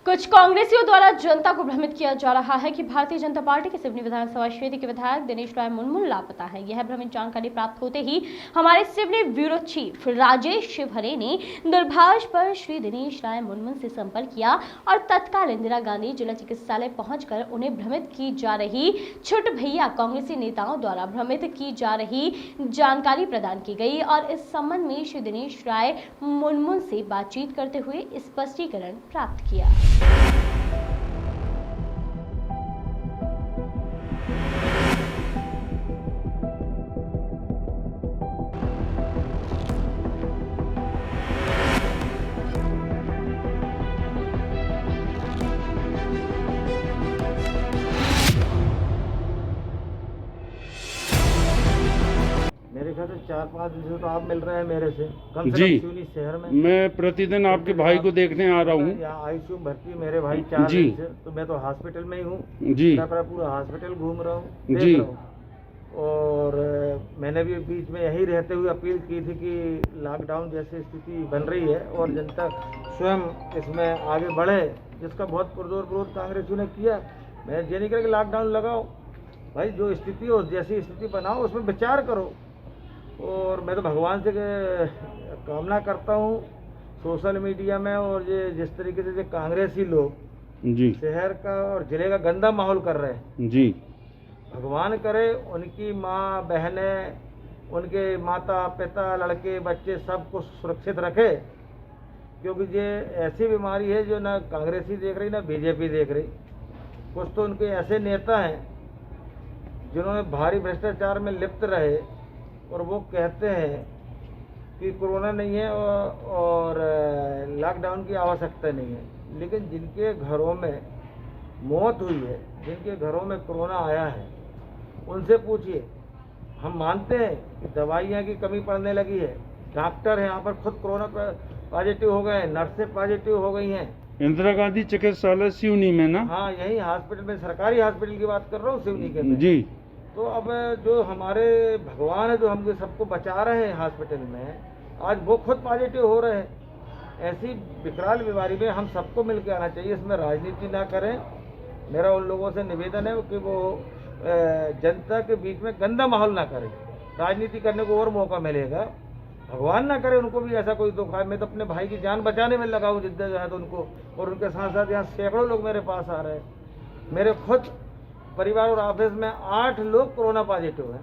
कुछ कांग्रेसियों द्वारा जनता को भ्रमित किया जा रहा है कि भारतीय जनता पार्टी के सिवनी विधानसभा क्षेत्र के विधायक दिनेश राय मुनमुन लापता है। यह भ्रमित जानकारी प्राप्त होते ही हमारे सिवनी ब्यूरो चीफ राजेश शिवहरे ने दूरभाष पर श्री दिनेश राय मुनमुन से संपर्क किया और तत्काल इंदिरा गांधी जिला चिकित्सालय पहुंचकर उन्हें भ्रमित की जा रही छुट भैया कांग्रेसी नेताओं द्वारा भ्रमित की जा रही जानकारी प्रदान की गई और इस संबंध में श्री दिनेश राय मुनमुन से बातचीत करते हुए स्पष्टीकरण प्राप्त किया। मेरे ख्याल से 4-5 दिन से तो आप मिल रहे हैं मेरे से कम से जी। कम सिवनी शहर में। मैं प्रतिदिन आपके भाई को देखने आ रहा हूँ। यहाँ आईसीयू में भर्ती मेरे भाई 4 जी। दिन से, तो मैं तो हॉस्पिटल में ही हूँ। जी मैं पूरा हॉस्पिटल घूम रहा हूँ, जी। देख रहा हूँ। और मैंने भी बीच में यही रहते हुए अपील की थी कि लॉकडाउन जैसी स्थिति बन रही है और जनता स्वयं इसमें आगे बढ़े, जिसका बहुत पुरजोर विरोध कांग्रेसियों ने किया। मैं ये नहीं कह रहा कि लॉकडाउन लगाओ, भाई जो स्थिति हो जैसी स्थिति बनाओ उसमें विचार करो। और मैं तो भगवान से कामना करता हूँ सोशल मीडिया में और ये जिस तरीके से कांग्रेसी लोग जी शहर का और जिले का गंदा माहौल कर रहे हैं, जी भगवान करे उनकी माँ बहनें, उनके माता पिता लड़के बच्चे सबको सुरक्षित रखे, क्योंकि ये ऐसी बीमारी है जो ना कांग्रेसी देख रही ना बीजेपी देख रही। कुछ तो उनके ऐसे नेता हैं जिन्होंने भारी भ्रष्टाचार में लिप्त रहे और वो कहते हैं कि कोरोना नहीं है और लॉकडाउन की आवश्यकता नहीं है, लेकिन जिनके घरों में मौत हुई है, जिनके घरों में कोरोना आया है, उनसे पूछिए। हम मानते हैं कि दवाइयाँ की कमी पड़ने लगी है, डॉक्टर हैं यहाँ पर खुद कोरोना पॉजिटिव हो गए हैं, नर्सें पॉजिटिव हो गई हैं। इंदिरा गांधी चिकित्सालय सिवनी में ना? हाँ, यही हॉस्पिटल में, सरकारी हॉस्पिटल की बात कर रहा हूँ सिवनी के में। जी। तो अब जो हमारे भगवान है जो हम सबको बचा रहे हैं हॉस्पिटल में, आज वो खुद पॉजिटिव हो रहे हैं। ऐसी विकराल बीमारी में हम सबको मिलकर आना चाहिए, इसमें राजनीति ना करें। मेरा उन लोगों से निवेदन है कि वो जनता के बीच में गंदा माहौल ना करें। राजनीति करने को और मौका मिलेगा, भगवान ना करे उनको भी ऐसा कोई दुख आए। मैं तो अपने भाई की जान बचाने में लगा हूँ जिद्दत है तो उनको, और उनके साथ साथ यहाँ सैकड़ों लोग मेरे पास आ रहे हैं। मेरे खुद परिवार और ऑफिस में 8 लोग कोरोना पॉजिटिव हैं,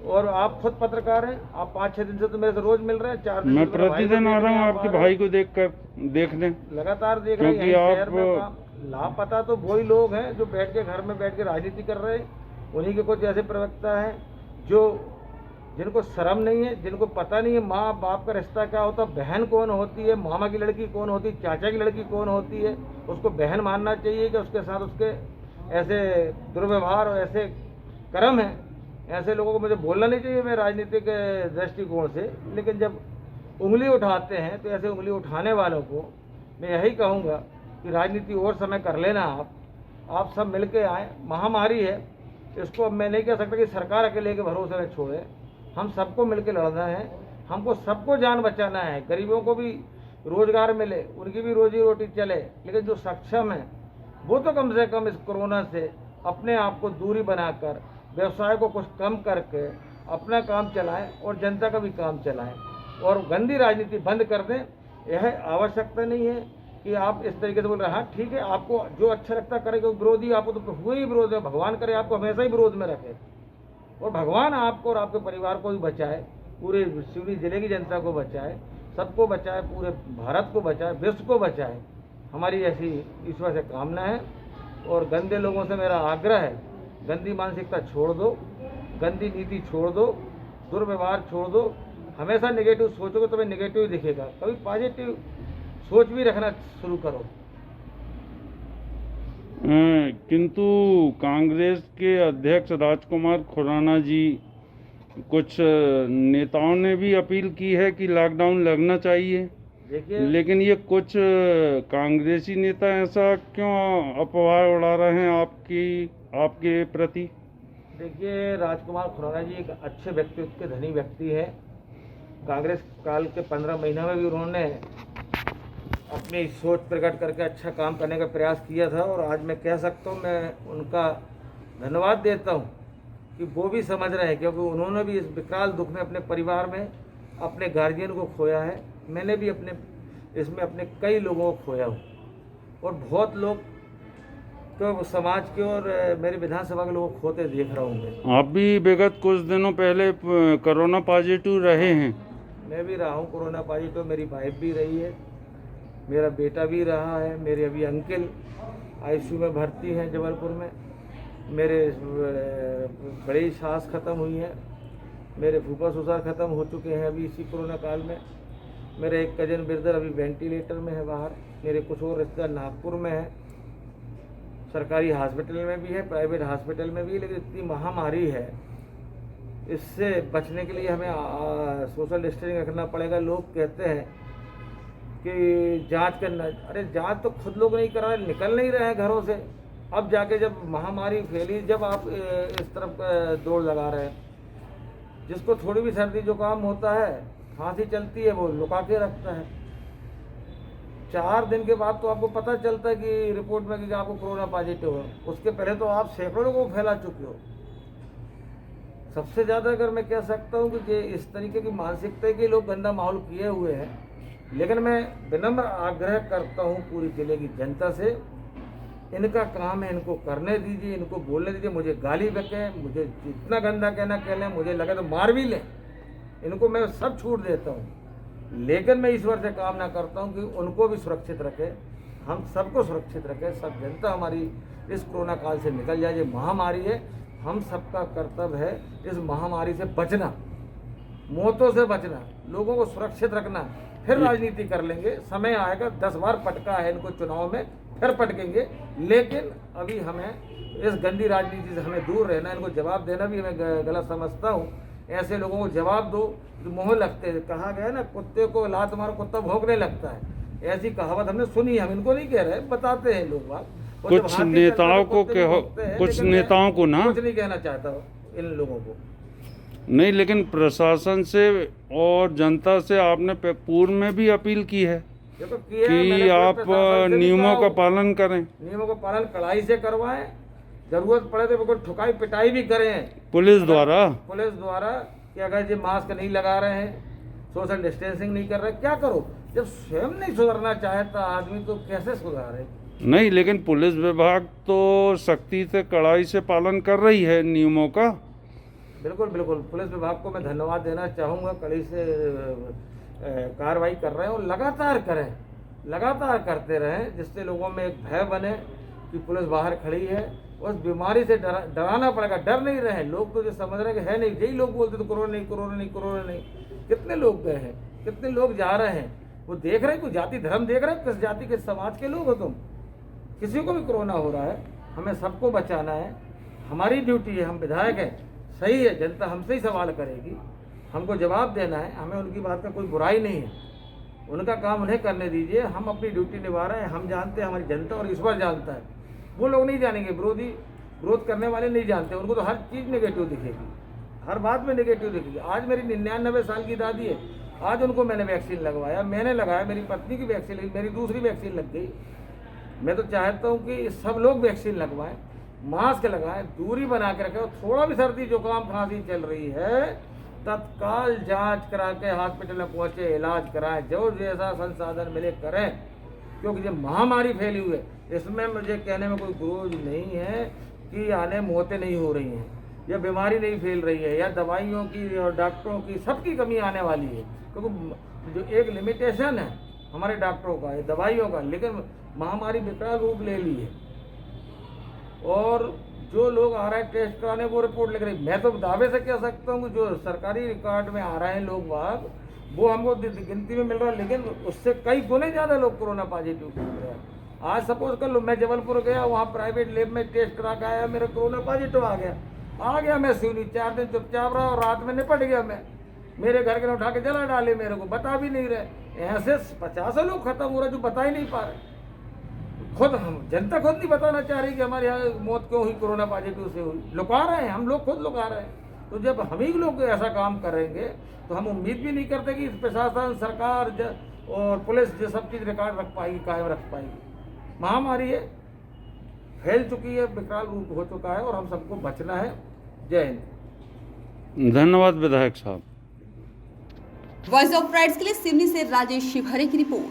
और आप खुद पत्रकार हैं, आप 5-6 दिन से तो मेरे से रोज मिल रहे हैं। 4 दिन मैं प्रतिदिन आ रहा हूँ आपके भाई को देखने, लगातार देख रहे हैं। क्योंकि यहीं शहर आप में लापता तो वही लोग हैं जो बैठ के घर में बैठ के राजनीति कर रहे हैं। उन्हीं के कुछ ऐसे प्रवक्ता हैं जो जिनको शर्म नहीं है, जिनको पता नहीं है माँ बाप का रिश्ता क्या होता, बहन कौन होती है, मामा की लड़की कौन होती है, चाचा की लड़की कौन होती है। उसको बहन मानना चाहिए कि उसके साथ उसके ऐसे दुर्व्यवहार और ऐसे कर्म हैं। ऐसे लोगों को मुझे बोलना नहीं चाहिए मैं राजनीतिक दृष्टिकोण से, लेकिन जब उंगली उठाते हैं तो ऐसे उंगली उठाने वालों को मैं यही कहूँगा कि राजनीति और समय कर लेना। आप सब मिल के आएँ। महामारी है, इसको अब मैं नहीं कह सकता कि सरकार अकेले के भरोसे में छोड़े, हम सबको मिल के लड़ना है। हमको सबको जान बचाना है, गरीबों को भी रोजगार मिले, उनकी भी रोजी रोटी चले, लेकिन जो सक्षम है वो तो कम से कम इस कोरोना से अपने आप को दूरी बनाकर व्यवसाय को कुछ कम करके अपना काम चलाएं और जनता का भी काम चलाएं, और गंदी राजनीति बंद कर दें। यह आवश्यकता नहीं है कि आप इस तरीके से बोल रहे हैं। हाँ ठीक है, आपको जो अच्छा लगता करे, क्योंकि विरोधी आपको तो हुए ही विरोध है। भगवान करे आपको हमेशा ही विरोध में रखे, और भगवान आपको और आपके परिवार को भी बचाए, पूरे सिवनी जिले की जनता को बचाए, सबको बचाए, पूरे भारत को बचाए, विश्व को बचाए। हमारी ऐसी ईश्वर से कामना है। और गंदे लोगों से मेरा आग्रह है, गंदी मानसिकता छोड़ दो, गंदी नीति छोड़ दो, दुर्व्यवहार छोड़ दो। हमेशा नेगेटिव सोचोगे तो तुम्हें नेगेटिव ही दिखेगा, कभी पॉजिटिव सोच भी रखना शुरू करो। किंतु कांग्रेस के अध्यक्ष राजकुमार खुराना जी, कुछ नेताओं ने भी अपील की है कि लॉकडाउन लगना चाहिए, लेकिन ये कुछ कांग्रेसी नेता ऐसा क्यों अफवाह उड़ा रहे हैं आपके प्रति? देखिए, राजकुमार खुराना जी एक अच्छे व्यक्तित्व के धनी व्यक्ति है, कांग्रेस काल के 15 महीनों में भी उन्होंने अपनी सोच प्रकट करके अच्छा काम करने का प्रयास किया था, और आज मैं कह सकता हूँ, मैं उनका धन्यवाद देता हूँ कि वो भी समझ रहे हैं, क्योंकि उन्होंने भी इस विकराल दुख में अपने परिवार में अपने गार्जियन को खोया है। मैंने भी इसमें अपने कई लोगों को खोया हूँ, और बहुत लोग तो समाज के और मेरी विधानसभा के लोगों को खोते देख रहा हूँ मैं। आप भी विगत कुछ दिनों पहले कोरोना पॉजिटिव रहे हैं। मैं भी रहा हूँ कोरोना पॉजिटिव, मेरी वाइफ भी रही है, मेरा बेटा भी रहा है, मेरे अभी अंकल आईसीयू में भर्ती हैं जबलपुर में, मेरे बड़ी सास ख़त्म हुई है, मेरे फूफा ससुर ख़त्म हो चुके हैं अभी इसी कोरोना काल में, मेरे एक कजन ब्रदर अभी वेंटिलेटर में है बाहर, मेरे कुछ और रिश्तेदार नागपुर में है, सरकारी हॉस्पिटल में भी है, प्राइवेट हॉस्पिटल में भी है। लेकिन इतनी महामारी है, इससे बचने के लिए हमें सोशल डिस्टेंसिंग रखना पड़ेगा। लोग कहते हैं कि जांच करना, अरे जांच तो खुद लोग नहीं करा रहे, निकल नहीं रहे हैं घरों से। अब जाके जब महामारी फैली, जब आप इस तरफ दौड़ लगा रहे हैं, जिसको थोड़ी भी सर्दी जुकाम होता है, खांसी चलती है, वो लुका के रखता है। 4 दिन के बाद तो आपको पता चलता है कि रिपोर्ट में कि आपको कोरोना पॉजिटिव है, उसके पहले तो आप सैकड़ों लोगों को फैला चुके हो। सबसे ज़्यादा अगर मैं कह सकता हूँ कि इस तरीके की मानसिकता के लोग गंदा माहौल किए हुए हैं। लेकिन मैं विनम्र आग्रह करता हूँ पूरी जिले की जनता से, इनका काम है, इनको करने दीजिए, इनको बोलने दीजिए। मुझे गाली बकें, मुझे जितना गंदा कहना कह लें, मुझे लगे तो मार भी लें, इनको मैं सब छूट देता हूँ। लेकिन मैं ईश्वर से कामना करता हूँ कि उनको भी सुरक्षित रखे, हम सबको सुरक्षित रखे, सब जनता हमारी इस कोरोना काल से निकल जाए। ये महामारी है, हम सबका कर्तव्य है इस महामारी से बचना, मौतों से बचना, लोगों को सुरक्षित रखना। फिर राजनीति कर लेंगे, समय आएगा, 10 बार पटका है इनको चुनाव में, फिर पटकेंगे। लेकिन अभी हमें इस गंदी राजनीति से हमें दूर रहना, इनको जवाब देना भी मैं गलत समझता हूँ। ऐसे लोगों को जवाब दो जो मुँह लगते हैं। कहा गया ना, कुत्ते को लात मारो कुत्ता भौंकने लगता है, ऐसी कहावत हमने सुनी है। हम इनको नहीं कह रहे, बताते हैं लोग बात। कुछ नेताओं को कुछ नेताओं को ना, कुछ नहीं कहना चाहता इन लोगों को नहीं, लेकिन प्रशासन से और जनता से आपने पूर्व में भी अपील की है कि आप नियमों का पालन करें, नियमों का पालन कड़ाई से करवाएं, जरूरत पड़े तो बिल्कुल ठुकाई पिटाई भी करें पुलिस द्वारा कि अगर ये मास्क नहीं लगा रहे हैं, सोशल डिस्टेंसिंग नहीं कर रहे, क्या करो? जब स्वयं नहीं सुधरना चाहता आदमी तो कैसे सुधारे? नहीं, लेकिन पुलिस विभाग तो सख्ती से कड़ाई से पालन कर रही है नियमों का। बिल्कुल बिल्कुल, पुलिस विभाग को मैं धन्यवाद देना चाहूँगा, कड़ी से कार्रवाई कर रहे हैं और लगातार करते रहें, जिससे लोगों में एक भय बने कि पुलिस बाहर खड़ी है। उस बीमारी से डराना पड़ेगा, डर नहीं रहे लोग, तो जो समझ रहे हैं कि है नहीं, यही लोग बोलते तो कोरोना नहीं। कितने लोग गए हैं, कितने लोग जा रहे हैं, वो देख रहे हैं, कोई जाति धर्म देख रहे हैं, किस जाति किस समाज के लोग हो तुम? किसी को भी कोरोना हो रहा है, हमें सबको बचाना है, हमारी ड्यूटी है, हम विधायक हैं, सही है, जनता हमसे ही सवाल करेगी, हमको जवाब देना है, हमें उनकी बात का कोई बुराई नहीं है, उनका काम उन्हें करने दीजिए, हम अपनी ड्यूटी निभा रहे हैं, हम जानते हैं, हमारी जनता और ईश्वर जानता है, वो लोग नहीं जानेंगे, विरोध करने वाले नहीं जानते, उनको तो हर चीज़ नेगेटिव दिखेगी, हर बात में नेगेटिव दिखेगी। आज मेरी 99 साल की दादी है, आज उनको मैंने वैक्सीन लगवाया, मैंने लगाया, मेरी पत्नी की वैक्सीन लगी, मेरी दूसरी वैक्सीन लग गई। मैं तो चाहता हूँ कि सब लोग वैक्सीन लगवाएं, मास्क लगाएं, दूरी बना के रखें, और थोड़ा भी सर्दी जुकाम खांसी चल रही है तत्काल जांच करा के हॉस्पिटल में पहुँचे, इलाज कराएं, जो जैसा संसाधन मिले करें, क्योंकि जब महामारी फैली हुई है, इसमें मुझे कहने में कोई गुरूज नहीं है कि आने मौतें नहीं हो रही हैं, या बीमारी नहीं फैल रही है, या दवाइयों की और डॉक्टरों की सबकी कमी आने वाली है, क्योंकि जो एक लिमिटेशन है हमारे डॉक्टरों का, दवाइयों का, लेकिन महामारी विकराल रूप ले ली है। और जो लोग आ रहे हैं टेस्ट कराने, वो रिपोर्ट लिख रही, मैं तो दावे से कह सकता हूँ कि जो सरकारी रिकॉर्ड में आ रहे हैं लोग बाग, वो हमको गिनती में मिल रहा है, लेकिन उससे कई गुने ज़्यादा लोग कोरोना पॉजिटिव मिल रहे हैं। आज सपोज कर लो, मैं जबलपुर गया, वहाँ प्राइवेट लैब में टेस्ट करा के आया, मेरा कोरोना पॉजिटिव आ गया, मैं सिवनी 4 दिन चुपचाप रहा और रात में निपट गया। मैं मेरे घर के ने उठा के जला डाले, मेरे को बता भी नहीं रहे। ऐसे 50 लोग खत्म हो रहे जो बता ही नहीं पा रहे, खुद हम जनता खुद नहीं बताना चाह रही कि हमारे यहाँ मौत क्यों हुई, कोरोना पॉजिटिव से हुई, लुका रहे हैं, हम लोग खुद लुका रहे हैं। तो जब हम ही लोग ऐसा काम करेंगे तो हम उम्मीद भी नहीं करते कि प्रशासन, सरकार और पुलिस ये सब चीज़ रिकॉर्ड रख पाएगी, कायम रख पाएगी। महामारी है, फैल चुकी है, विकराल रूप हो चुका है और हम सबको बचना है। जय हिंद। धन्यवाद विधायक साहब। वॉइस ऑफ राइट्स के लिए सिवनी से राजेश शिवहरे की रिपोर्ट।